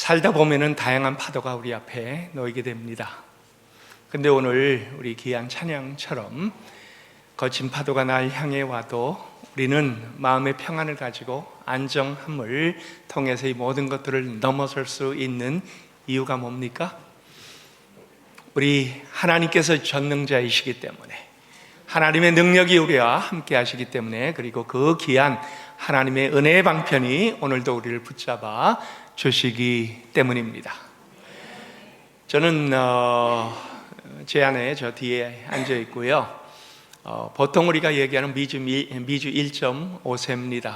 살다 보면은 다양한 파도가 우리 앞에 놓이게 됩니다. 근데 오늘 우리 귀한 찬양처럼 거친 파도가 날 향해 와도 우리는 마음의 평안을 가지고 안정함을 통해서 이 모든 것들을 넘어설 수 있는 이유가 뭡니까? 우리 하나님께서 전능자이시기 때문에, 하나님의 능력이 우리와 함께 하시기 때문에, 그리고 그 귀한 하나님의 은혜의 방편이 오늘도 우리를 붙잡아 주시기 때문입니다. 저는 제 안에 저 뒤에 앉아 있고요. 보통 우리가 얘기하는 미주 1.5세입니다.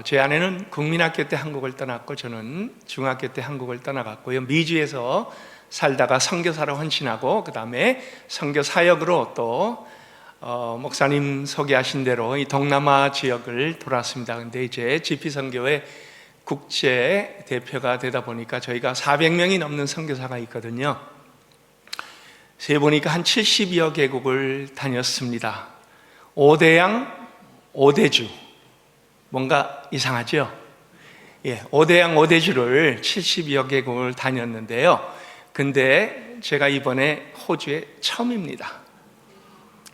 제 아내는 국민학교 때 한국을 떠났고 저는 중학교 때 한국을 떠나갔고요. 미주에서 살다가 선교사로 헌신하고 그 다음에 선교 사역으로 또 목사님 소개하신 대로 이 동남아 지역을 돌았습니다. 근데 이제 GP선교회 국제 대표가 되다 보니까 저희가 400명이 넘는 선교사가 있거든요. 세보니까 한 70여 개국을 다녔습니다. 5대양 5대주, 뭔가 이상하죠? 5대양 5대주를 70여 개국을 다녔는데요. 근데 제가 이번에 호주에 처음입니다.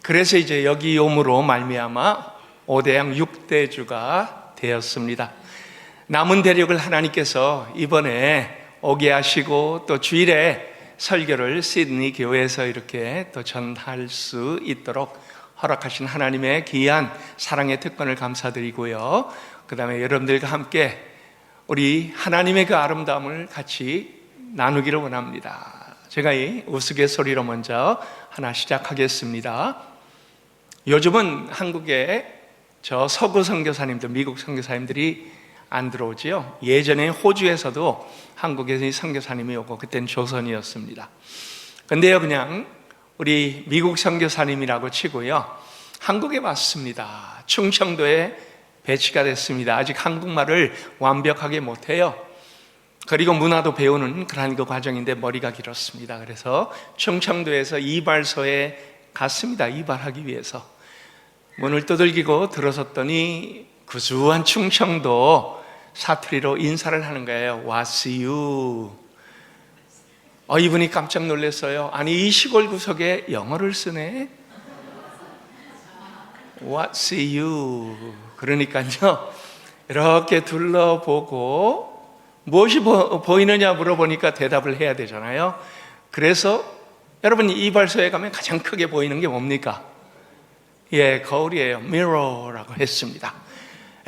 그래서 이제 여기 오므로 말미암아 5대양 6대주가 되었습니다. 남은 대륙을 하나님께서 이번에 오게 하시고 또 주일에 설교를 시드니 교회에서 이렇게 또 전할 수 있도록 허락하신 하나님의 귀한 사랑의 특권을 감사드리고요. 그 다음에 여러분들과 함께 우리 하나님의 그 아름다움을 같이 나누기를 원합니다. 제가 이 우스갯소리로 먼저 하나 시작하겠습니다. 요즘은 한국에 저 서구 선교사님들, 미국 선교사님들이 안 들어오지요. 예전에 호주에서도 한국에서 선교사님이 오고 그때는 조선이었습니다. 근데요, 그냥 우리 미국 선교사님이라고 치고요, 한국에 왔습니다. 충청도에 배치가 됐습니다. 아직 한국말을 완벽하게 못해요. 그리고 문화도 배우는 그런 그 과정인데 머리가 길었습니다. 그래서 충청도에서 이발소에 갔습니다. 이발하기 위해서 문을 두들기고 들어섰더니 구수한 충청도 사투리로 인사를 하는 거예요. 왔어요. 이분이 깜짝 놀랐어요. 아니, 이 시골 구석에 영어를 쓰네. 왔어요. 그러니까요, 이렇게 둘러보고 무엇이 보이느냐 물어보니까 대답을 해야 되잖아요. 그래서 여러분, 이발소에 가면 가장 크게 보이는 게 뭡니까? 거울이에요. 미러라고 했습니다.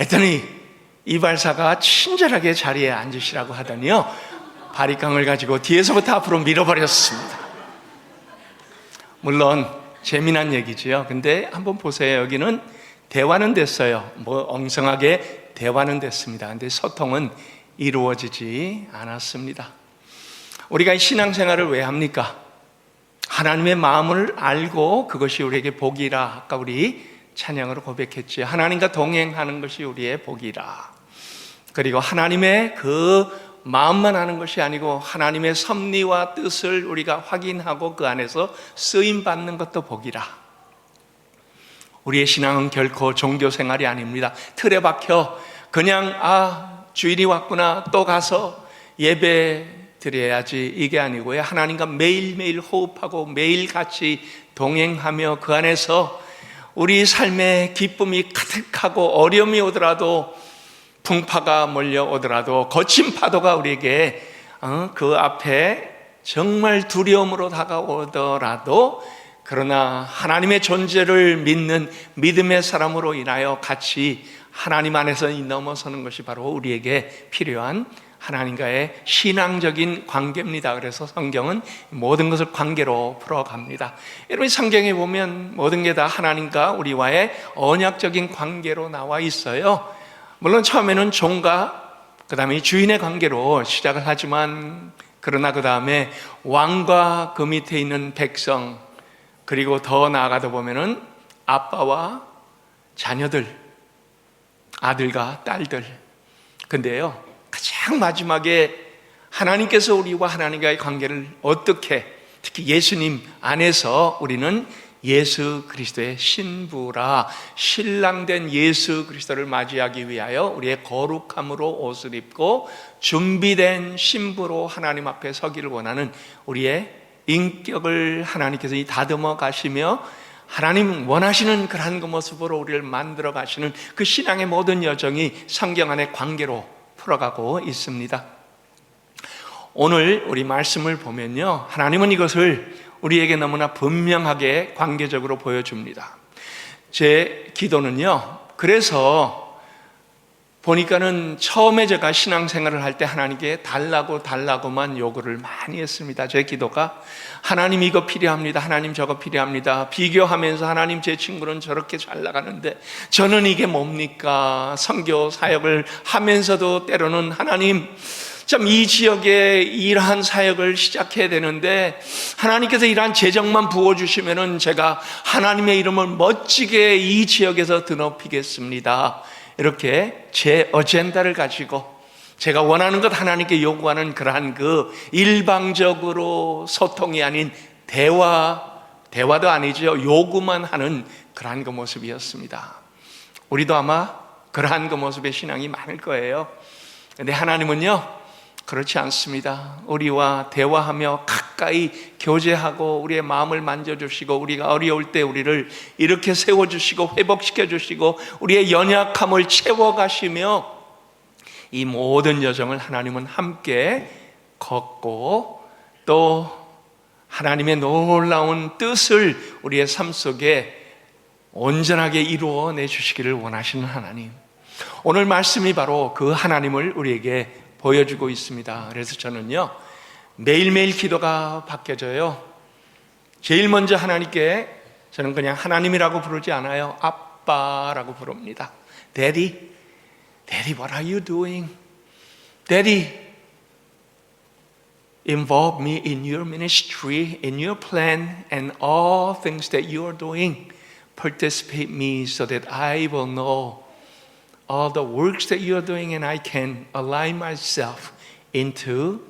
했더니 이발사가 친절하게 자리에 앉으시라고 하더니요, 바리깡을 가지고 뒤에서부터 앞으로 밀어버렸습니다. 물론 재미난 얘기지요. 근데 한번 보세요. 여기는 대화는 됐어요. 엉성하게 대화는 됐습니다. 근데 소통은 이루어지지 않았습니다. 우리가 신앙생활을 왜 합니까? 하나님의 마음을 알고 그것이 우리에게 복이라, 아까 우리 찬양으로 고백했지. 하나님과 동행하는 것이 우리의 복이라. 그리고 하나님의 그 마음만 아는 것이 아니고 하나님의 섭리와 뜻을 우리가 확인하고 그 안에서 쓰임받는 것도 복이라. 우리의 신앙은 결코 종교생활이 아닙니다. 틀에 박혀 그냥 주일이 왔구나, 또 가서 예배 드려야지, 이게 아니고요. 하나님과 매일매일 호흡하고 매일 같이 동행하며 그 안에서 우리 삶에 기쁨이 가득하고 어려움이 오더라도, 풍파가 몰려오더라도, 거친 파도가 우리에게 그 앞에 정말 두려움으로 다가오더라도, 그러나 하나님의 존재를 믿는 믿음의 사람으로 인하여 같이 하나님 안에서 넘어서는 것이 바로 우리에게 필요한 하나님과의 신앙적인 관계입니다. 그래서 성경은 모든 것을 관계로 풀어갑니다. 여러분, 성경에 보면 모든 게 다 하나님과 우리와의 언약적인 관계로 나와 있어요. 물론 처음에는 종과 그 다음에 주인의 관계로 시작을 하지만, 그러나 그 다음에 왕과 그 밑에 있는 백성, 그리고 더 나아가다 보면은 아빠와 자녀들, 아들과 딸들. 근데요, 가장 마지막에 하나님께서 우리와 하나님과의 관계를 어떻게, 특히 예수님 안에서 우리는 예수 그리스도의 신부라, 신랑된 예수 그리스도를 맞이하기 위하여 우리의 거룩함으로 옷을 입고 준비된 신부로 하나님 앞에 서기를 원하는 우리의 인격을 하나님께서 다듬어 가시며 하나님 원하시는 그러한 그 모습으로 우리를 만들어 가시는 그 신앙의 모든 여정이 성경 안의 관계로 풀어가고 있습니다. 오늘 우리 말씀을 보면요, 하나님은 이것을 우리에게 너무나 분명하게 관계적으로 보여줍니다. 제 기도는요, 그래서 보니까는 처음에 제가 신앙생활을 할 때 하나님께 달라고만 요구를 많이 했습니다. 제 기도가 하나님 이거 필요합니다, 하나님 저거 필요합니다. 비교하면서 하나님 제 친구는 저렇게 잘 나가는데 저는 이게 뭡니까? 선교 사역을 하면서도 때로는 하나님 참 이 지역에 이러한 사역을 시작해야 되는데 하나님께서 이러한 재정만 부어주시면은 제가 하나님의 이름을 멋지게 이 지역에서 드높이겠습니다. 이렇게 제 어젠다를 가지고 제가 원하는 것 하나님께 요구하는 그러한 그 일방적으로 소통이 아닌 대화도 아니죠, 요구만 하는 그러한 그 모습이었습니다. 우리도 아마 그러한 그 모습의 신앙이 많을 거예요. 근데 하나님은요 그렇지 않습니다. 우리와 대화하며 가까이 교제하고 우리의 마음을 만져주시고 우리가 어려울 때 우리를 이렇게 세워주시고 회복시켜주시고 우리의 연약함을 채워가시며 이 모든 여정을 하나님은 함께 걷고 또 하나님의 놀라운 뜻을 우리의 삶 속에 온전하게 이루어 내주시기를 원하시는 하나님, 오늘 말씀이 바로 그 하나님을 우리에게 보여주고 있습니다. 그래서 저는요 매일매일 기도가 바뀌어져요. 제일 먼저 하나님께 저는 그냥 하나님이라고 부르지 않아요. 아빠라고 부릅니다. Daddy, what are you doing? Daddy, involve me in your ministry, in your plan and all things that you are doing. Participate me so that I will know all the works that you are doing and I can align myself into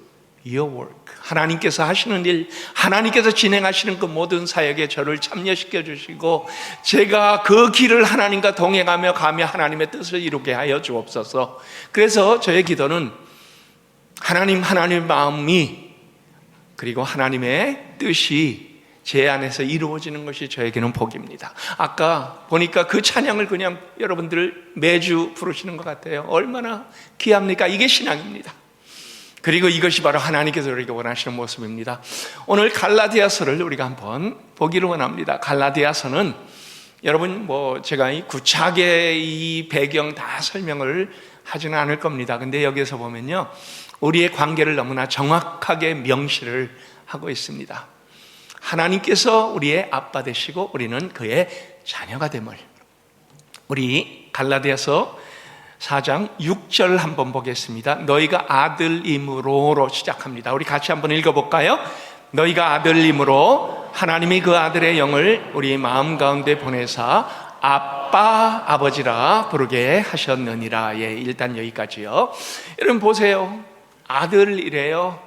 your work. 하나님께서 하시는 일, 하나님께서 진행하시는 그 모든 사역에 저를 참여시켜 주시고 제가 그 길을 하나님과 동행하며 가며 하나님의 뜻을 이루게 하여 주옵소서. 그래서 저의 기도는 하나님의 마음이 그리고 하나님의 뜻이 제 안에서 이루어지는 것이 저에게는 복입니다. 아까 보니까 그 찬양을 그냥 여러분들 매주 부르시는 것 같아요. 얼마나 귀합니까? 이게 신앙입니다. 그리고 이것이 바로 하나님께서 우리에게 원하시는 모습입니다. 오늘 갈라디아서를 우리가 한번 보기를 원합니다. 갈라디아서는 여러분 제가 이 구차하게 이 배경 다 설명을 하지는 않을 겁니다. 근데 여기에서 보면요 우리의 관계를 너무나 정확하게 명시를 하고 있습니다. 하나님께서 우리의 아빠 되시고 우리는 그의 자녀가 됨을. 우리 갈라디아서 4장 6절 한번 보겠습니다. 너희가 아들임으로로 시작합니다. 우리 같이 한번 읽어볼까요? 너희가 아들임으로 하나님이 그 아들의 영을 우리 마음 가운데 보내사 아빠 아버지라 부르게 하셨느니라. 예, 일단 여기까지요. 여러분 보세요, 아들이래요.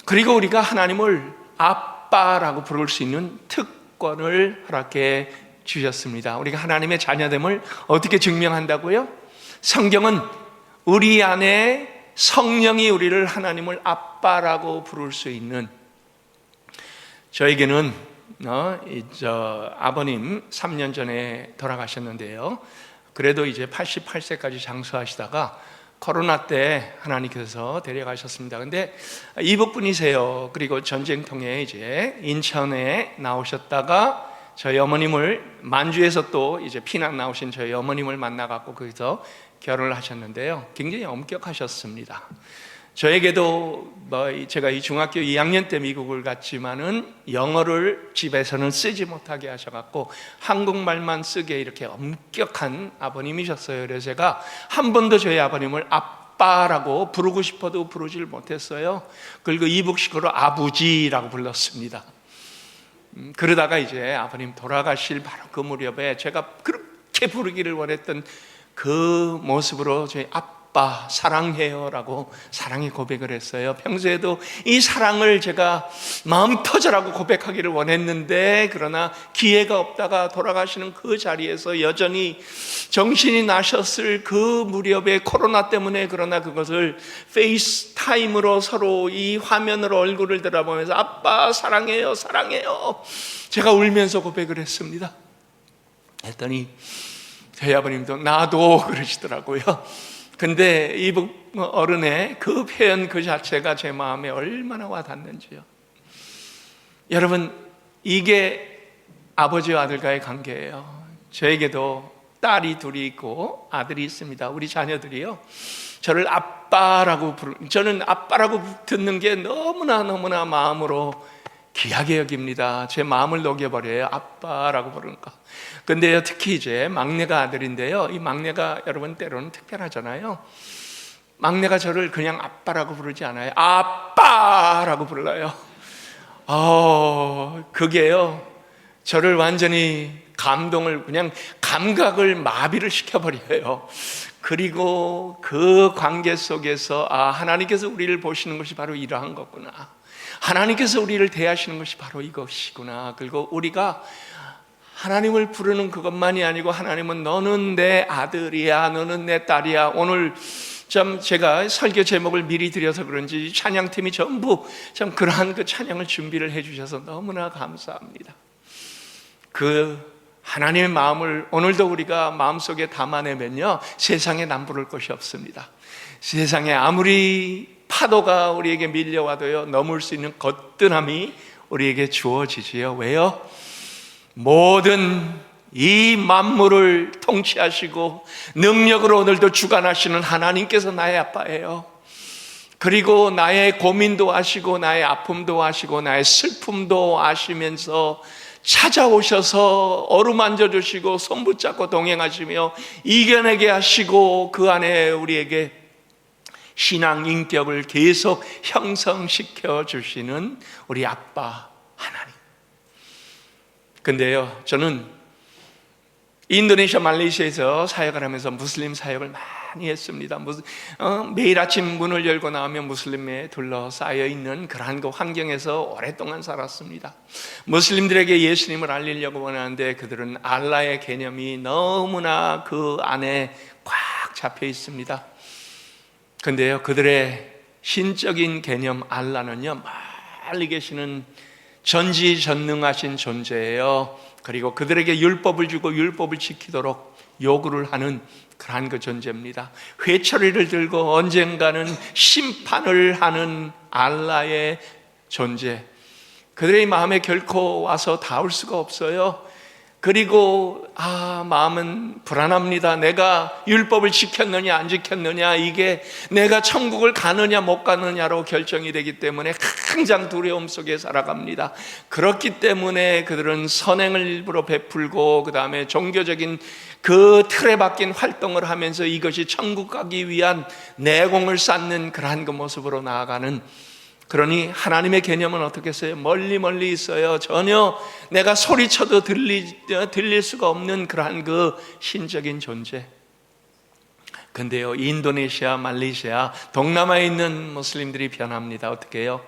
그리고 우리가 하나님을 아빠라고 부를 수 있는 특권을 허락해 주셨습니다. 우리가 하나님의 자녀됨을 어떻게 증명한다고요? 성경은 우리 안에 성령이 우리를 하나님을 아빠라고 부를 수 있는, 저에게는 아버님 3년 전에 돌아가셨는데요, 그래도 이제 88세까지 장수하시다가 코로나 때 하나님께서 데려가셨습니다. 근데 이북 분이세요. 그리고 전쟁통에 이제 인천에 나오셨다가 저희 어머님을 만주에서 또 이제 피난 나오신 저희 어머님을 만나갖고 거기서 결혼을 하셨는데요. 굉장히 엄격하셨습니다. 저에게도 제가 이 중학교 2학년 때 미국을 갔지만은 영어를 집에서는 쓰지 못하게 하셔갖고 한국말만 쓰게 이렇게 엄격한 아버님이셨어요. 그래서 제가 한 번도 저희 아버님을 아빠라고 부르고 싶어도 부르질 못했어요. 그리고 이북식으로 아부지라고 불렀습니다. 그러다가 이제 아버님 돌아가실 바로 그 무렵에 제가 그렇게 부르기를 원했던 그 모습으로 저희 아빠 사랑해요 라고 사랑의 고백을 했어요. 평소에도 이 사랑을 제가 마음 터져라고 고백하기를 원했는데, 그러나 기회가 없다가 돌아가시는 그 자리에서 여전히 정신이 나셨을 그 무렵에 코로나 때문에, 그러나 그것을 페이스타임으로 서로 이 화면으로 얼굴을 들어보면서 아빠 사랑해요 사랑해요, 제가 울면서 고백을 했습니다. 했더니 저희 아버님도 나도 그러시더라고요. 근데 이 어른의 그 표현 그 자체가 제 마음에 얼마나 와닿는지요. 여러분, 이게 아버지와 아들과의 관계예요. 저에게도 딸이 둘이 있고 아들이 있습니다. 우리 자녀들이요, 저를 아빠라고 저는 아빠라고 듣는 게 너무나 마음으로 귀하게 여깁니다. 제 마음을 녹여버려요, 아빠라고 부르는 거. 근데요, 특히 이제 막내가 아들인데요, 이 막내가 여러분 때로는 특별하잖아요. 막내가 저를 그냥 아빠라고 부르지 않아요. 아빠라고 불러요. 그게요, 저를 완전히 감동을, 그냥 감각을 마비를 시켜버려요. 그리고 그 관계 속에서 하나님께서 우리를 보시는 것이 바로 이러한 거구나, 하나님께서 우리를 대하시는 것이 바로 이것이구나. 그리고 우리가 하나님을 부르는 그것만이 아니고, 하나님은 너는 내 아들이야, 너는 내 딸이야. 오늘 참 제가 설교 제목을 미리 드려서 그런지 찬양팀이 전부 참 그러한 그 찬양을 준비를 해주셔서 너무나 감사합니다. 그 하나님의 마음을 오늘도 우리가 마음속에 담아내면요, 세상에 남부를 것이 없습니다. 세상에 아무리 파도가 우리에게 밀려와도요, 넘을 수 있는 거뜬함이 우리에게 주어지지요. 왜요? 모든 이 만물을 통치하시고 능력으로 오늘도 주관하시는 하나님께서 나의 아빠예요. 그리고 나의 고민도 아시고 나의 아픔도 아시고 나의 슬픔도 아시면서 찾아오셔서 어루만져 주시고 손 붙잡고 동행하시며 이겨내게 하시고 그 안에 우리에게 신앙 인격을 계속 형성시켜 주시는 우리 아빠 하나님. 근데요, 저는 인도네시아, 말레이시아에서 사역을 하면서 무슬림 사역을 많이 했습니다. 매일 아침 문을 열고 나오면 무슬림에 둘러싸여 있는 그러한 그 환경에서 오랫동안 살았습니다. 무슬림들에게 예수님을 알리려고 원하는데 그들은 알라의 개념이 너무나 그 안에 꽉 잡혀 있습니다. 근데요, 그들의 신적인 개념 알라는요, 멀리 계시는 전지전능하신 존재예요. 그리고 그들에게 율법을 주고 율법을 지키도록 요구를 하는 그러한 그 존재입니다. 회초리를 들고 언젠가는 심판을 하는 알라의 존재, 그들의 마음에 결코 와서 닿을 수가 없어요. 그리고 마음은 불안합니다. 내가 율법을 지켰느냐 안 지켰느냐, 이게 내가 천국을 가느냐 못 가느냐로 결정이 되기 때문에 항상 두려움 속에 살아갑니다. 그렇기 때문에 그들은 선행을 일부러 베풀고 그 다음에 종교적인 그 틀에 박힌 활동을 하면서 이것이 천국 가기 위한 내공을 쌓는 그러한 그 모습으로 나아가는, 그러니 하나님의 개념은 어떻겠어요? 멀리 있어요. 전혀 내가 소리쳐도 들릴 수가 없는 그러한 그 신적인 존재. 근데요, 인도네시아, 말레이시아, 동남아에 있는 무슬림들이 변합니다. 어떻게 해요?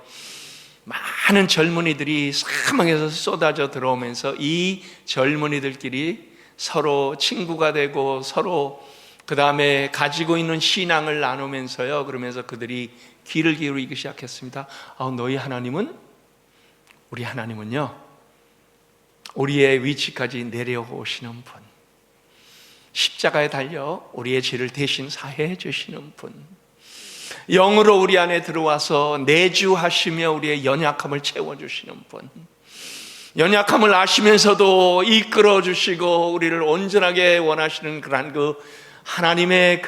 많은 젊은이들이 사막에서 쏟아져 들어오면서 이 젊은이들끼리 서로 친구가 되고 서로 그 다음에 가지고 있는 신앙을 나누면서요, 그러면서 그들이 귀를 기울이기 시작했습니다. 너희 하나님은, 우리 하나님은요, 우리의 위치까지 내려오시는 분, 십자가에 달려 우리의 죄를 대신 사해 주시는 분, 영으로 우리 안에 들어와서 내주하시며 우리의 연약함을 채워주시는 분, 연약함을 아시면서도 이끌어 주시고 우리를 온전하게 원하시는 그러한 그 하나님의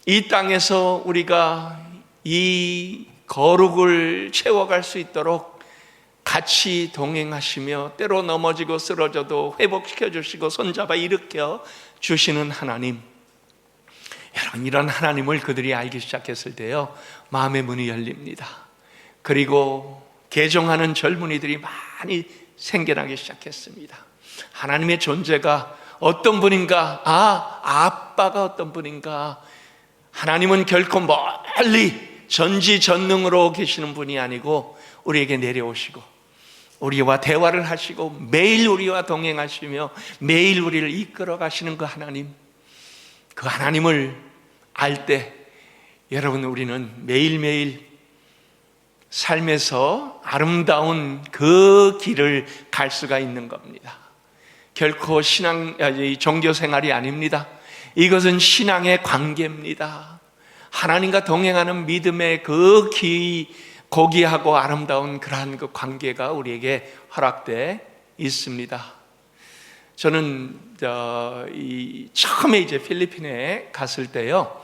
이 땅에서 우리가 이 거룩을 채워갈 수 있도록 같이 동행하시며 때로 넘어지고 쓰러져도 회복시켜 주시고 손잡아 일으켜 주시는 하나님. 여러분, 이런 하나님을 그들이 알기 시작했을 때요, 마음의 문이 열립니다. 그리고 개종하는 젊은이들이 많이 생겨나기 시작했습니다. 하나님의 존재가 어떤 분인가, 아빠가 어떤 분인가, 하나님은 결코 멀리 전지전능으로 계시는 분이 아니고 우리에게 내려오시고 우리와 대화를 하시고 매일 우리와 동행하시며 매일 우리를 이끌어 가시는 그 하나님을 알 때 여러분, 우리는 매일매일 삶에서 아름다운 그 길을 갈 수가 있는 겁니다. 결코 종교 생활이 아닙니다. 이것은 신앙의 관계입니다. 하나님과 동행하는 믿음의 그 고귀하고 아름다운 그러한 그 관계가 우리에게 허락돼 있습니다. 저는 처음에 이제 필리핀에 갔을 때요,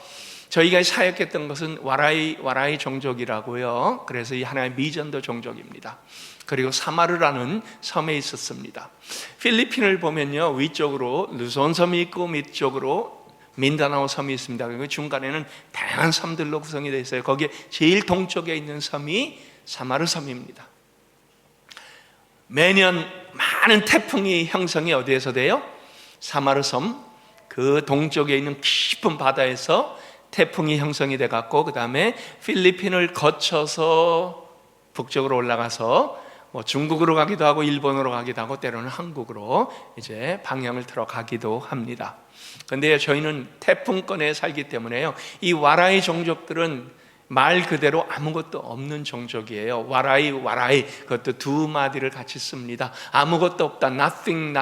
저희가 사역했던 것은 와라이 종족이라고요. 그래서 이 하나의 미전도 종족입니다. 그리고 사마르라는 섬에 있었습니다. 필리핀을 보면요, 위쪽으로 루손 섬이 있고 밑쪽으로 민다나오 섬이 있습니다. 그리고 중간에는 다양한 섬들로 구성이 되어 있어요. 거기에 제일 동쪽에 있는 섬이 사마르 섬입니다. 매년 많은 태풍이 형성이 어디에서 돼요? 사마르 섬 그 동쪽에 있는 깊은 바다에서 태풍이 형성이 돼 갖고, 그 다음에 필리핀을 거쳐서 북쪽으로 올라가서 중국으로 가기도 하고 일본으로 가기도 하고 때로는 한국으로 이제 방향을 틀어 가기도 합니다. 그런데 저희는 태풍권에 살기 때문에요, 이 와라이 종족들은 말 그대로 아무것도 없는 종족이에요. 와라이, 그것도 두 마디를 같이 씁니다. 아무것도 없다, nothing,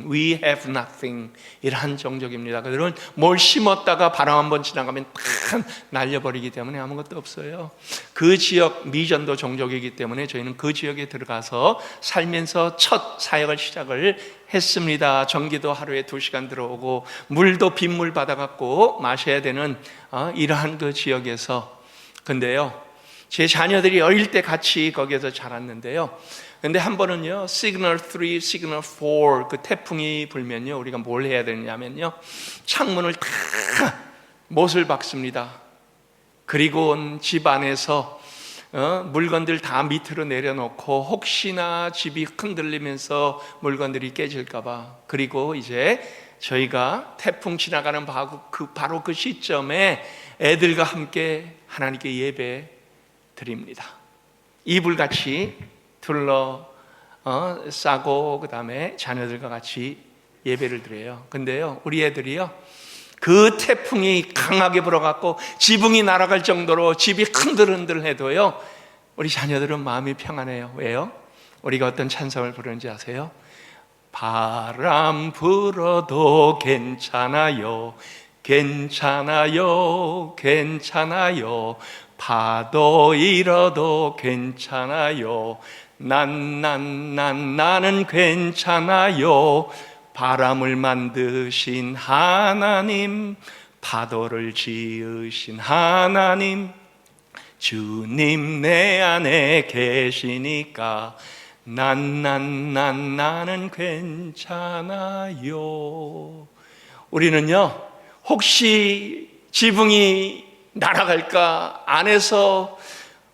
we have nothing, 이러한 종족입니다. 그들은 뭘 심었다가 바람 한번 지나가면 팍 날려버리기 때문에 아무것도 없어요. 그 지역 미전도 종족이기 때문에 저희는 그 지역에 들어가서 살면서 첫 사역을 시작을 했습니다. 전기도 하루에 2시간 들어오고 물도 빗물 받아갖고 마셔야 되는 이러한 그 지역에서, 근데요, 제 자녀들이 어릴 때 같이 거기에서 자랐는데요, 근데 한 번은요, 시그널 3, 시그널 4 그 태풍이 불면요, 우리가 뭘 해야 되냐면요, 창문을 다 못을 박습니다. 그리고 집 안에서 물건들 다 밑으로 내려놓고 혹시나 집이 흔들리면서 물건들이 깨질까봐, 그리고 이제 저희가 태풍 지나가는 바로 그 시점에 애들과 함께 하나님께 예배 드립니다. 이불같이 싸고 그 다음에 자녀들과 같이 예배를 드려요. 근데요, 우리 애들이요, 그 태풍이 강하게 불어갖고 지붕이 날아갈 정도로 집이 흔들흔들해도요, 우리 자녀들은 마음이 평안해요. 왜요? 우리가 어떤 찬송을 부르는지 아세요? 바람 불어도 괜찮아요, 괜찮아요, 괜찮아요. 파도 일어도 괜찮아요. 나는 괜찮아요. 바람을 만드신 하나님, 파도를 지으신 하나님, 주님 내 안에 계시니까 나는 괜찮아요. 우리는요, 혹시 지붕이 날아갈까 안에서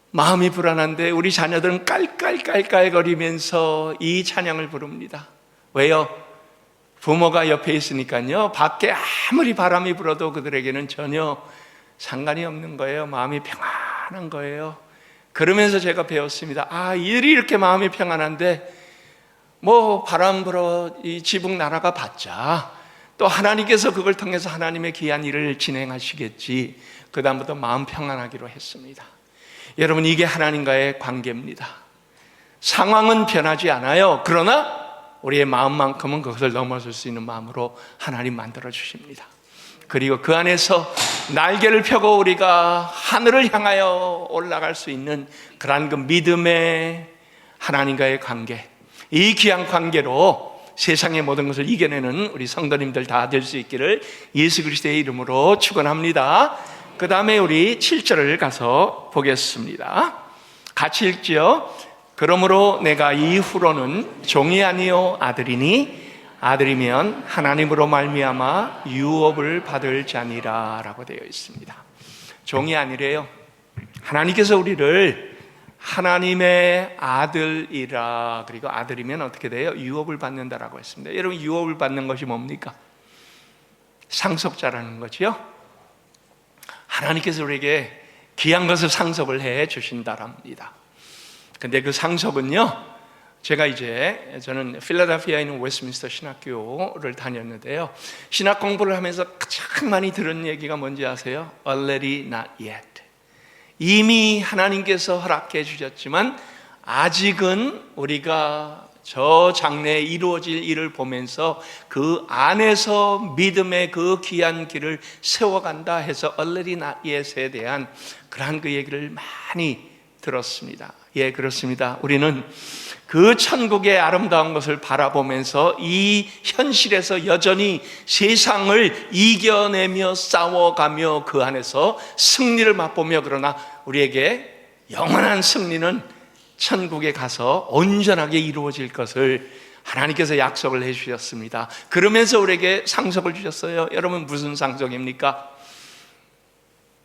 마음이 불안한데 우리 자녀들은 깔깔깔깔거리면서 이 찬양을 부릅니다. 왜요? 부모가 옆에 있으니까요, 밖에 아무리 바람이 불어도 그들에게는 전혀 상관이 없는 거예요. 마음이 평안한 거예요. 그러면서 제가 배웠습니다. 이들이 이렇게 마음이 평안한데 바람 불어 이 지붕 날아가 봤자 또 하나님께서 그걸 통해서 하나님의 귀한 일을 진행하시겠지. 그 다음부터 마음 평안하기로 했습니다. 여러분, 이게 하나님과의 관계입니다. 상황은 변하지 않아요. 그러나 우리의 마음만큼은 그것을 넘어설 수 있는 마음으로 하나님 만들어 주십니다. 그리고 그 안에서 날개를 펴고 우리가 하늘을 향하여 올라갈 수 있는 그러한 그 믿음의 하나님과의 관계, 이 귀한 관계로 세상의 모든 것을 이겨내는 우리 성도님들 다 될 수 있기를 예수 그리스도의 이름으로 축원합니다. 그 다음에 우리 7절을 가서 보겠습니다. 같이 읽지요. 그러므로 내가 이후로는 종이 아니요 아들이니 아들이면 하나님으로 말미암아 유업을 받을 자니라 라고 되어 있습니다. 종이 아니래요. 하나님께서 우리를 하나님의 아들이라, 그리고 아들이면 어떻게 돼요? 유업을 받는다라고 했습니다. 여러분, 유업을 받는 것이 뭡니까? 상속자라는 거지요. 하나님께서 우리에게 귀한 것을 상속을 해 주신다랍니다. 근데 그 상속은요, 저는 필라델피아에 있는 웨스트민스터 신학교를 다녔는데요, 신학 공부를 하면서 가장 많이 들은 얘기가 뭔지 아세요? Already not yet. 이미 하나님께서 허락해 주셨지만 아직은 우리가 저 장래에 이루어질 일을 보면서 그 안에서 믿음의 그 귀한 길을 세워간다 해서 Already not yet에 대한 그러한 그 얘기를 많이 들었습니다. 예, 그렇습니다. 우리는 그 천국의 아름다운 것을 바라보면서 이 현실에서 여전히 세상을 이겨내며 싸워가며 그 안에서 승리를 맛보며, 그러나 우리에게 영원한 승리는 천국에 가서 온전하게 이루어질 것을 하나님께서 약속을 해주셨습니다. 그러면서 우리에게 상속을 주셨어요. 여러분, 무슨 상속입니까?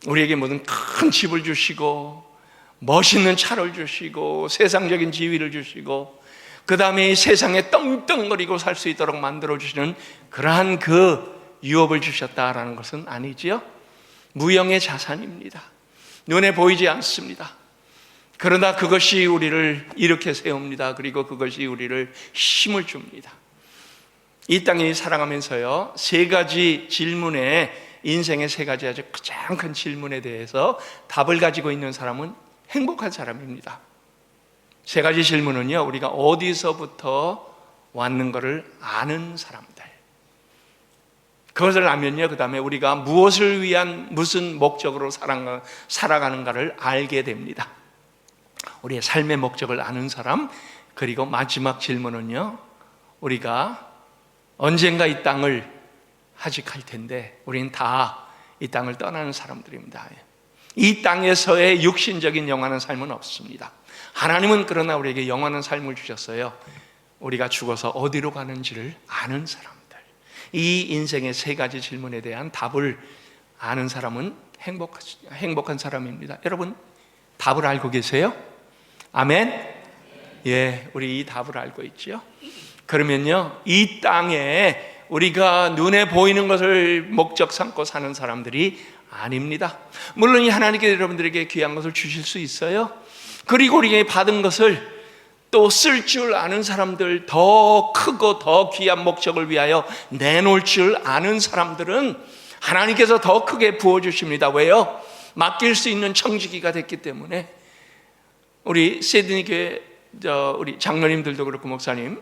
우리에게 무슨 큰 집을 주시고 멋있는 차를 주시고 세상적인 지위를 주시고 그 다음에 세상에 떵떵거리고 살 수 있도록 만들어주시는 그러한 그 유업을 주셨다라는 것은 아니지요. 무형의 자산입니다. 눈에 보이지 않습니다. 그러나 그것이 우리를 일으켜 세웁니다. 그리고 그것이 우리를 힘을 줍니다. 이 땅에 살아가면서요, 세 가지 질문에, 인생의 세 가지 아주 가장 큰 질문에 대해서 답을 가지고 있는 사람은 행복한 사람입니다. 세 가지 질문은요, 우리가 어디서부터 왔는가를 아는 사람들, 그것을 알면요, 그 다음에 우리가 무엇을 위한 무슨 목적으로 살아가는가를 알게 됩니다. 우리의 삶의 목적을 아는 사람. 그리고 마지막 질문은요, 우리가 언젠가 이 땅을 하직할 텐데 우리는 다 이 땅을 떠나는 사람들입니다. 이 땅에서의 육신적인 영원한 삶은 없습니다. 하나님은 그러나 우리에게 영원한 삶을 주셨어요. 우리가 죽어서 어디로 가는지를 아는 사람들. 이 인생의 세 가지 질문에 대한 답을 아는 사람은 행복한 사람입니다. 여러분, 답을 알고 계세요? 아멘? 예, 우리 이 답을 알고 있죠. 그러면요, 이 땅에 우리가 눈에 보이는 것을 목적 삼고 사는 사람들이 아닙니다. 물론 이 하나님께 여러분들에게 귀한 것을 주실 수 있어요. 그리고 우리에게 받은 것을 또 쓸 줄 아는 사람들, 더 크고 더 귀한 목적을 위하여 내놓을 줄 아는 사람들은 하나님께서 더 크게 부어주십니다. 왜요? 맡길 수 있는 청지기가 됐기 때문에. 우리 시드니 교회 우리 장로님들도 그렇고 목사님,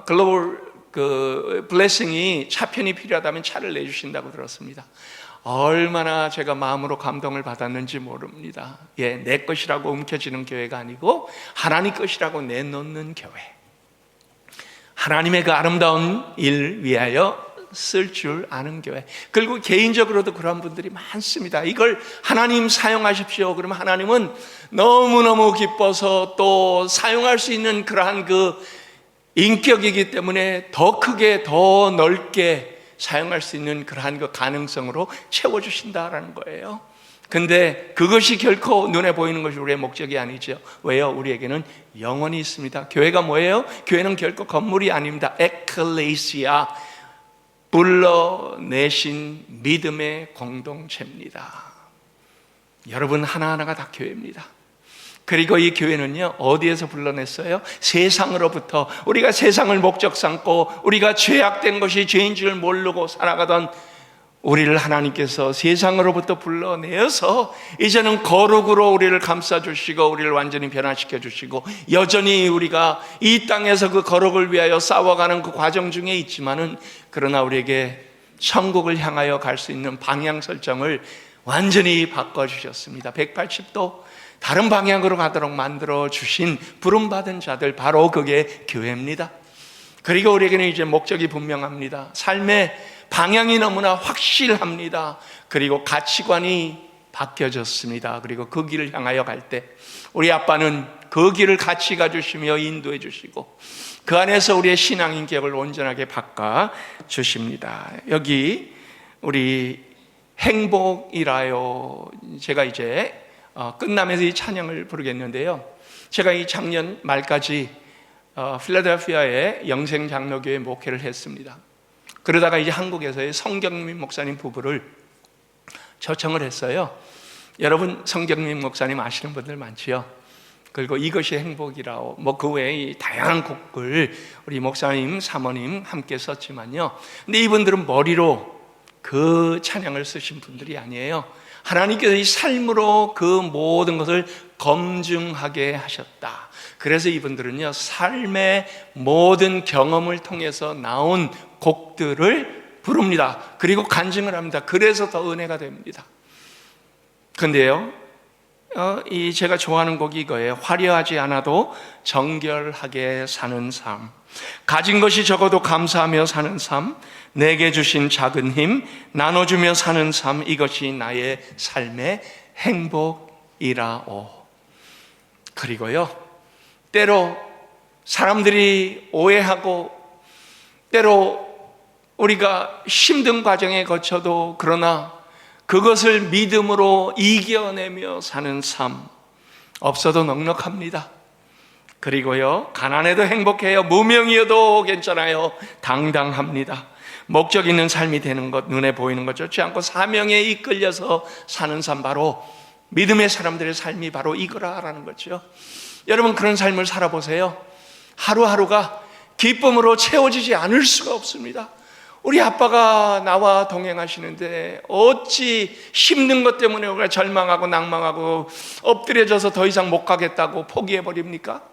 글로벌 블레싱이 차편이 필요하다면 차를 내주신다고 들었습니다. 얼마나 제가 마음으로 감동을 받았는지 모릅니다. 예, 내 것이라고 움켜쥐는 교회가 아니고 하나님 것이라고 내놓는 교회, 하나님의 그 아름다운 일 위하여 쓸 줄 아는 교회. 그리고 개인적으로도 그런 분들이 많습니다. 이걸 하나님 사용하십시오. 그러면 하나님은 너무너무 기뻐서 또 사용할 수 있는 그러한 그 인격이기 때문에 더 크게 더 넓게 사용할 수 있는 그러한 그 가능성으로 채워주신다라는 거예요. 근데 그것이 결코 눈에 보이는 것이 우리의 목적이 아니죠. 왜요? 우리에게는 영원히 있습니다. 교회가 뭐예요? 교회는 결코 건물이 아닙니다. 에클레시아, 불러내신 믿음의 공동체입니다. 여러분 하나하나가 다 교회입니다. 그리고 이 교회는요, 어디에서 불러냈어요? 세상으로부터. 우리가 세상을 목적 삼고 우리가 죄악된 것이 죄인 줄 모르고 살아가던 우리를 하나님께서 세상으로부터 불러내어서 이제는 거룩으로 우리를 감싸주시고 우리를 완전히 변화시켜 주시고, 여전히 우리가 이 땅에서 그 거룩을 위하여 싸워가는 그 과정 중에 있지만은, 그러나 우리에게 천국을 향하여 갈 수 있는 방향 설정을 완전히 바꿔주셨습니다. 180도 다른 방향으로 가도록 만들어주신 부름받은 자들, 바로 그게 교회입니다. 그리고 우리에게는 이제 목적이 분명합니다. 삶의 방향이 너무나 확실합니다. 그리고 가치관이 바뀌어졌습니다. 그리고 그 길을 향하여 갈 때 우리 아빠는 그 길을 같이 가주시며 인도해 주시고 그 안에서 우리의 신앙 인격을 온전하게 바꿔 주십니다. 여기 우리 행복이라요, 제가 이제 끝나면서 이 찬양을 부르겠는데요, 제가 이 작년 말까지 필라델피아의 영생 장로교회 목회를 했습니다. 그러다가 이제 한국에서의 성경민 목사님 부부를 초청을 했어요. 여러분 성경민 목사님 아시는 분들 많지요? 그리고 이것이 행복이라고 그 외에 다양한 곡을 우리 목사님, 사모님 함께 썼지만요. 근데 이분들은 머리로 그 찬양을 쓰신 분들이 아니에요. 하나님께서 이 삶으로 그 모든 것을 검증하게 하셨다. 그래서 이분들은요, 삶의 모든 경험을 통해서 나온 곡들을 부릅니다. 그리고 간증을 합니다. 그래서 더 은혜가 됩니다. 근데요, 제가 좋아하는 곡이 이거예요. 화려하지 않아도 정결하게 사는 삶, 가진 것이 적어도 감사하며 사는 삶, 내게 주신 작은 힘 나눠주며 사는 삶, 이것이 나의 삶의 행복이라오. 그리고요, 때로 사람들이 오해하고 때로 우리가 힘든 과정에 거쳐도 그러나 그것을 믿음으로 이겨내며 사는 삶, 없어도 넉넉합니다. 그리고요, 가난해도 행복해요. 무명이어도 괜찮아요. 당당합니다. 목적 있는 삶이 되는 것, 눈에 보이는 것 좋지 않고 사명에 이끌려서 사는 삶, 바로 믿음의 사람들의 삶이 바로 이거라라는 거죠. 여러분, 그런 삶을 살아보세요. 하루하루가 기쁨으로 채워지지 않을 수가 없습니다. 우리 아빠가 나와 동행하시는데 어찌 힘든 것 때문에 우리가 절망하고 낭망하고 엎드려져서 더 이상 못 가겠다고 포기해버립니까?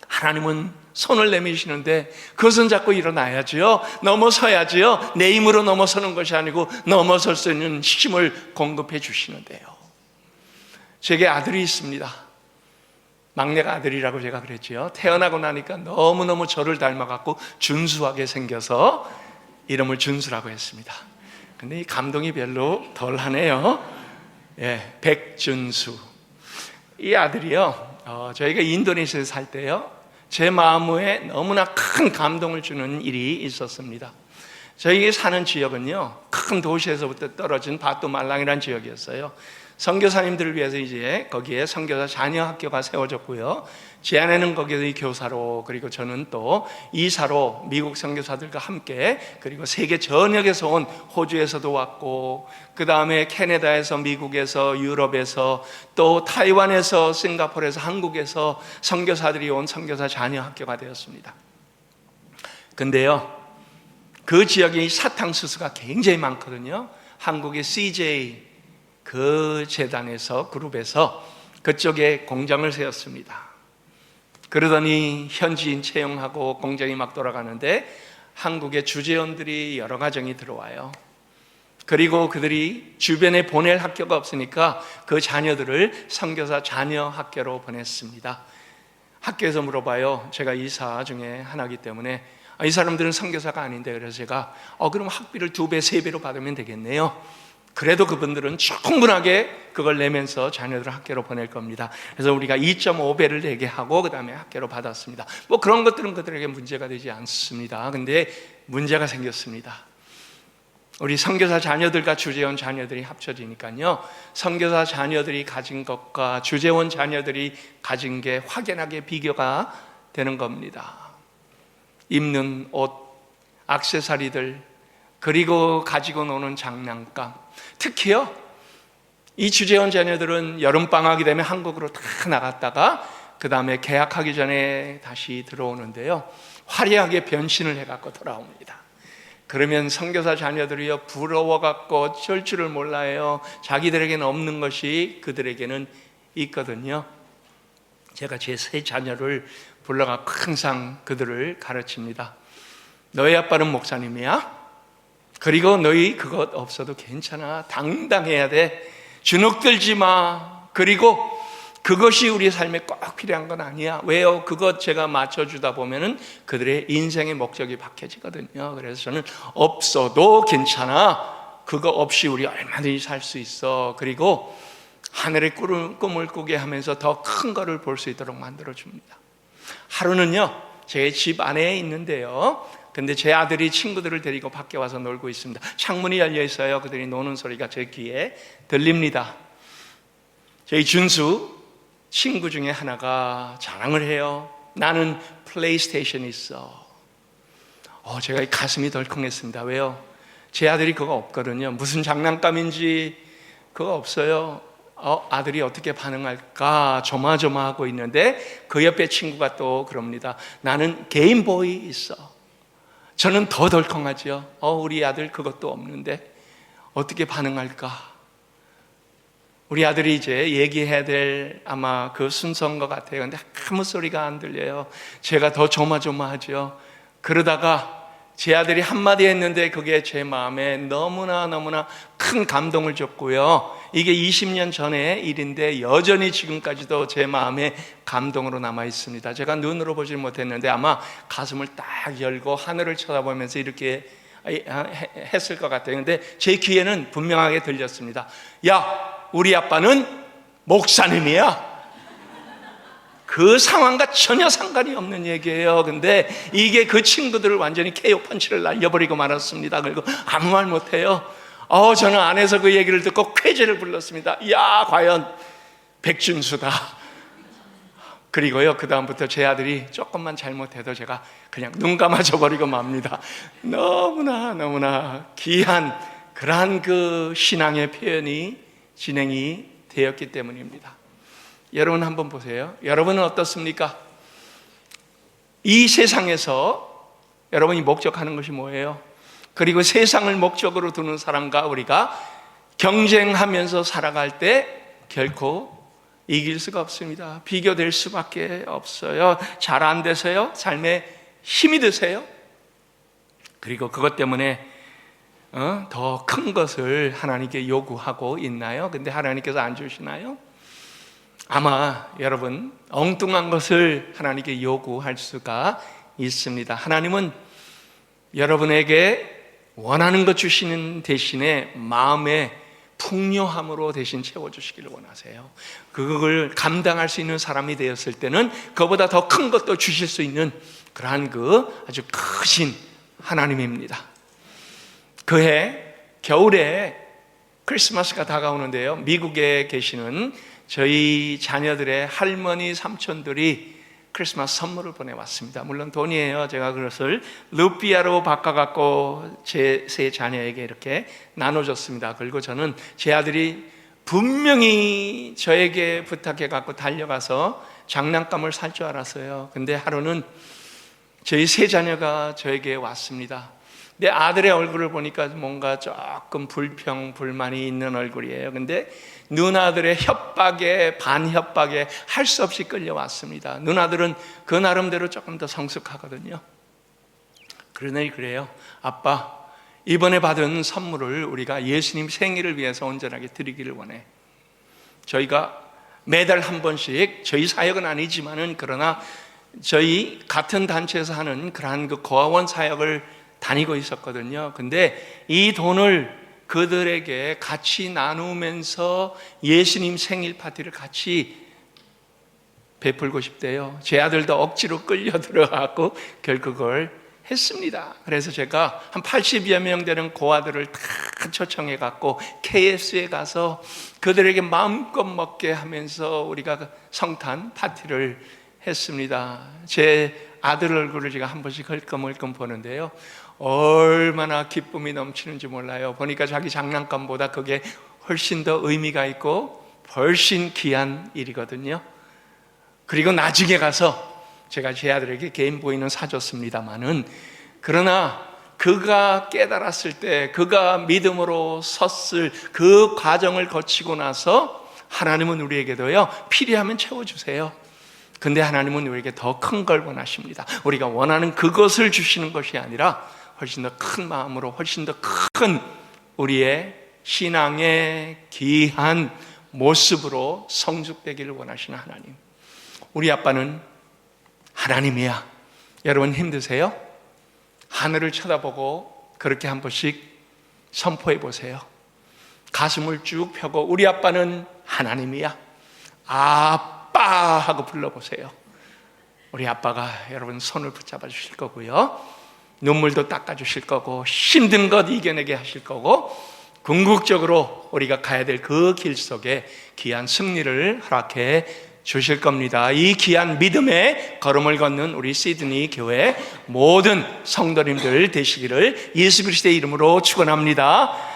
하나님은 손을 내미시는데 그것은 자꾸 일어나야지요. 넘어서야지요. 내 힘으로 넘어서는 것이 아니고 넘어설 수 있는 힘을 공급해 주시는데요. 제게 아들이 있습니다. 막내가 아들이라고 제가 그랬지요. 태어나고 나니까 너무너무 저를 닮아갖고 준수하게 생겨서 이름을 준수라고 했습니다. 근데 이 감동이 별로 덜하네요. 예, 백준수. 이 아들이요, 저희가 인도네시아에 살 때요, 제 마음에 너무나 큰 감동을 주는 일이 있었습니다. 저희 사는 지역은요, 큰 도시에서부터 떨어진 바뚜말랑이라는 지역이었어요. 선교사님들을 위해서 이제 거기에 선교사 자녀 학교가 세워졌고요. 제 아내는 거기에 교사로, 그리고 저는 또 이사로 미국 선교사들과 함께, 그리고 세계 전역에서 온, 호주에서도 왔고, 그 다음에 캐나다에서, 미국에서, 유럽에서, 또 타이완에서, 싱가포르에서, 한국에서 선교사들이 온 선교사 자녀 학교가 되었습니다. 근데요, 그 지역에 사탕수수가 굉장히 많거든요. 한국의 CJ 그 재단에서, 그룹에서 그쪽에 공장을 세웠습니다. 그러더니 현지인 채용하고 공장이 막 돌아가는데 한국의 주재원들이 여러 가정이 들어와요. 그리고 그들이 주변에 보낼 학교가 없으니까 그 자녀들을 선교사 자녀 학교로 보냈습니다. 학교에서 물어봐요. 제가 이사 중에 하나이기 때문에 이 사람들은 선교사가 아닌데, 그래서 제가 그럼 학비를 2배, 3배로 받으면 되겠네요. 그래도 그분들은 충분하게 그걸 내면서 자녀들을 학교로 보낼 겁니다. 그래서 우리가 2.5배를 내게 하고 그 다음에 학교로 받았습니다. 그런 것들은 그들에게 문제가 되지 않습니다. 근데 문제가 생겼습니다. 우리 선교사 자녀들과 주재원 자녀들이 합쳐지니까요, 선교사 자녀들이 가진 것과 주재원 자녀들이 가진 게 확연하게 비교가 되는 겁니다. 입는 옷, 액세서리들, 그리고 가지고 노는 장난감. 특히요, 이 주재원 자녀들은 여름방학이 되면 한국으로 다 나갔다가 그 다음에 개학하기 전에 다시 들어오는데요, 화려하게 변신을 해갖고 돌아옵니다. 그러면 선교사 자녀들이요, 부러워갖고 어쩔 줄을 몰라요. 자기들에게는 없는 것이 그들에게는 있거든요. 제가 제 세 자녀를 불러갖고 항상 그들을 가르칩니다. 너희 아빠는 목사님이야? 그리고 너희 그것 없어도 괜찮아. 당당해야 돼. 주눅들지 마. 그리고 그것이 우리 삶에 꼭 필요한 건 아니야. 왜요? 그것 제가 맞춰주다 보면은 그들의 인생의 목적이 바뀌어지거든요. 그래서 저는 없어도 괜찮아. 그거 없이 우리 얼마든지 살 수 있어. 그리고 하늘의 꿈을 꾸게 하면서 더 큰 거를 볼 수 있도록 만들어줍니다. 하루는요, 제 집 안에 있는데요, 근데 제 아들이 친구들을 데리고 밖에 와서 놀고 있습니다. 창문이 열려 있어요. 그들이 노는 소리가 제 귀에 들립니다. 저희 준수 친구 중에 하나가 자랑을 해요. 나는 플레이스테이션이 있어. 제가 가슴이 덜컹했습니다. 왜요? 제 아들이 그거 없거든요. 무슨 장난감인지 그거 없어요. 아들이 어떻게 반응할까 조마조마하고 있는데 그 옆에 친구가 또 그럽니다. 나는 게임보이 있어. 저는 더 덜컹하죠. 우리 아들 그것도 없는데 어떻게 반응할까? 우리 아들이 이제 얘기해야 될 아마 그 순서인 것 같아요. 근데 아무 소리가 안 들려요. 제가 더 조마조마하죠. 그러다가 제 아들이 한마디 했는데 그게 제 마음에 너무나 큰 감동을 줬고요. 이게 20년 전의 일인데 여전히 지금까지도 제 마음에 감동으로 남아 있습니다. 제가 눈으로 보질 못했는데 아마 가슴을 딱 열고 하늘을 쳐다보면서 이렇게 했을 것 같아요. 근데 제 귀에는 분명하게 들렸습니다. 야, 우리 아빠는 목사님이야. 그 상황과 전혀 상관이 없는 얘기예요. 근데 이게 그 친구들을 완전히 KO 펀치를 날려버리고 말았습니다. 그리고 아무 말 못해요. 저는 안에서 그 얘기를 듣고 쾌재를 불렀습니다. 야, 과연 백준수다. 그리고요, 그 다음부터 제 아들이 조금만 잘못해도 제가 그냥 눈 감아줘 버리고 맙니다. 너무나 귀한 그러한 그 신앙의 표현이 진행이 되었기 때문입니다. 여러분 한번 보세요. 여러분은 어떻습니까? 이 세상에서 여러분이 목적하는 것이 뭐예요? 그리고 세상을 목적으로 두는 사람과 우리가 경쟁하면서 살아갈 때 결코 이길 수가 없습니다. 비교될 수밖에 없어요. 잘 안 되세요? 삶에 힘이 드세요? 그리고 그것 때문에 더 큰 것을 하나님께 요구하고 있나요? 근데 하나님께서 안 주시나요? 아마 여러분 엉뚱한 것을 하나님께 요구할 수가 있습니다. 하나님은 여러분에게 원하는 것 주시는 대신에 마음의 풍요함으로 대신 채워주시기를 원하세요. 그걸 감당할 수 있는 사람이 되었을 때는 그보다 더 큰 것도 주실 수 있는 그러한 그 아주 크신 하나님입니다. 그해 겨울에 크리스마스가 다가오는데요, 미국에 계시는 저희 자녀들의 할머니 삼촌들이 크리스마스 선물을 보내왔습니다. 물론 돈이에요. 제가 그것을 루피아로 바꿔갖고 제 세 자녀에게 이렇게 나눠줬습니다. 그리고 저는 제 아들이 분명히 저에게 부탁해갖고 달려가서 장난감을 살 줄 알았어요. 근데 하루는 저희 세 자녀가 저에게 왔습니다. 내 아들의 얼굴을 보니까 뭔가 조금 불평불만이 있는 얼굴이에요. 근데 누나들의 협박에 반협박에 할 수 없이 끌려왔습니다. 누나들은 그 나름대로 조금 더 성숙하거든요. 그러니 그래요. 아빠, 이번에 받은 선물을 우리가 예수님 생일을 위해서 온전하게 드리기를 원해. 저희가 매달 한 번씩, 저희 사역은 아니지만은 그러나 저희 같은 단체에서 하는 그러한 그 고아원 사역을 다니고 있었거든요. 근데 이 돈을 그들에게 같이 나누면서 예수님 생일 파티를 같이 베풀고 싶대요. 제 아들도 억지로 끌려 들어가고 결국 그걸 했습니다. 그래서 제가 한 80여 명 되는 고아들을 다 초청해 갖고 KFC에 가서 그들에게 마음껏 먹게 하면서 우리가 성탄 파티를 했습니다. 제 아들 얼굴을 제가 한 번씩 흘끔흘끔 보는데요, 얼마나 기쁨이 넘치는지 몰라요. 보니까 자기 장난감보다 그게 훨씬 더 의미가 있고 훨씬 귀한 일이거든요. 그리고 나중에 가서 제가 제 아들에게 게임보이는 사줬습니다마는, 그러나 그가 깨달았을 때, 그가 믿음으로 섰을 그 과정을 거치고 나서 하나님은 우리에게도요, 필요하면 채워주세요. 근데 하나님은 우리에게 더 큰 걸 원하십니다. 우리가 원하는 그것을 주시는 것이 아니라 훨씬 더 큰 마음으로, 훨씬 더 큰 우리의 신앙의 귀한 모습으로 성숙되기를 원하시는 하나님. 우리 아빠는 하나님이야. 여러분 힘드세요? 하늘을 쳐다보고 그렇게 한 번씩 선포해 보세요. 가슴을 쭉 펴고 우리 아빠는 하나님이야. 아빠 하고 불러보세요. 우리 아빠가 여러분 손을 붙잡아 주실 거고요, 눈물도 닦아 주실 거고, 힘든 것 이겨내게 하실 거고, 궁극적으로 우리가 가야 될 그 길 속에 귀한 승리를 허락해 주실 겁니다. 이 귀한 믿음의 걸음을 걷는 우리 시드니 교회 모든 성도님들 되시기를 예수 그리스도의 이름으로 축원합니다.